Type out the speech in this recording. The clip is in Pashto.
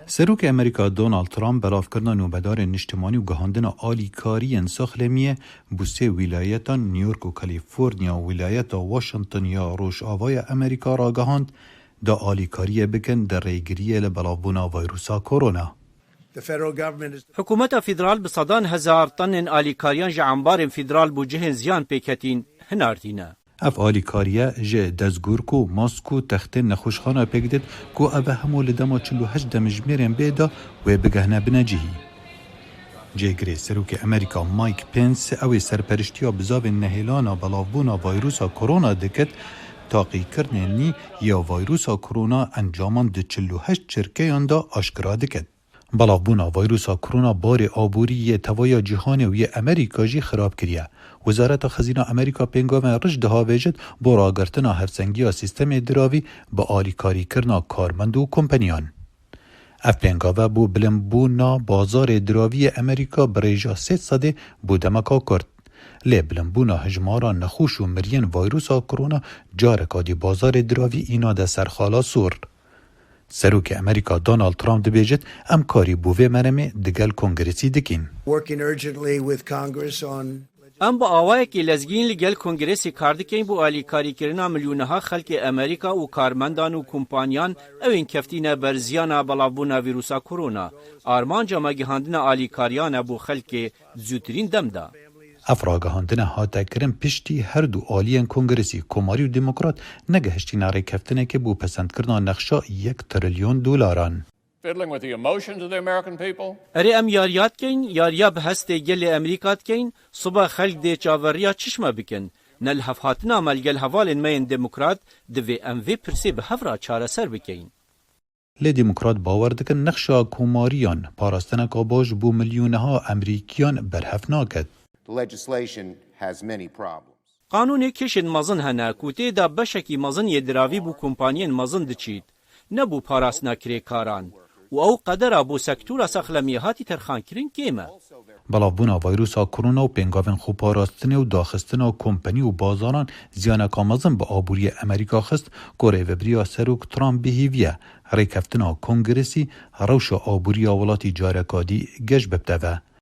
سروک امریکا دونالد ترامپ بلافکردن نوبدار نیشتمانی و گهاندن آلیکاری ساخلمیه بوسه ولایتان نیویورک و کالیفرنیا و ولایت واشنطن یا روش آوای امریکا را گهاند دا آلیکاری بکن در ریگریه لبلافبونا ویروسا کرونا. حکومت فدرال بصدان هزار طن آلیکاریان جعنبار فدرال بوجه زیان پیکتین هناردینه. اف آلیکاریه جه دزگورکو ماسکو تخته نخوشخانه پیکدید کو اوه همو لدما 48 دمجمیرین بیدا و بگهنه بنجیهی. جه گری سروک امریکا مایک پینس اوی سرپرشتیا بزاو نهیلانا بلافبونا ویروسا کرونا دکت تاقی کرنینی یا ویروسا کرونا انجامان ده 48 چرکیان دا اشکرا دکت. بلافبونا ویروسا کرونا بار آبوری توایا جهانی و امریکا جی خراب کریه. وزارت خزینه امریکا پنگاوه رج دها ویجد با راگرتنا هرسنگی سیستم دراوی با آلیکاری کرنا کارمند و کمپنیان. اف پنگاوه بو بلنبونا بازار دراوی امریکا بریجا 300 بو دمکا کرد. لی بلنبونا هجمارا نخوش و مرین ویروسا کرونا جارکا دی بازار دراوی اینا ده سرخالا سور. سروک امریکا دونالد ترامپ دبیجد ام کاری بووه مرمه دگل کنگرسی دکین. ام با آوائه که لزگین لگل کنگرسی کاردکین بو آلیکاری کرنا ملیونها خلق امریکا و کارمندان و کمپانیان اوین کفتین برزیانا بلافبونا ویروسا کرونا. آرمان جامع گهاندن آلیکاریان بو خلق زودترین دم دا. افراگهاندن هاته کرن پشتی هر دو آلین کنگرسی کماری و دموکرات نگهشتی ناره کفتنه که بو پسند کرنا نقشا 1 تریلیون دلاران. اره ام یاریات کن یاریاب هسته گل امریکات کن صبح خلق ده چاوریا چشمه بکن نل هفهاتنا ملگل هوالن مین دموکرات دوی ام وی پرسی به هفرا چاره سر بکن. لی دموکرات باور دکن نقشا کماریان پاراستنه که باش بو میلیونها امریکیان برهف ناکد. قانون کشن مزن هنه کوته دا بشکی مزن یدراوی بو کمپانین مزن دچید نبو پاراستنا کری کاران و او قدر ابو سکتور سخلمی هاتی ترخان کرین کیمه. بلافبونا ویروسا کرونا و پنگاوین خوب پاراستنه و داخستنه و کمپنی و بازاران زیانه کامزن با آبوری امریکا خست گوره و بریا سروک ترامپ بهیویه ریکفتنا کنگرسی روش آبوری ولاتی جارکادی گش ببتوه.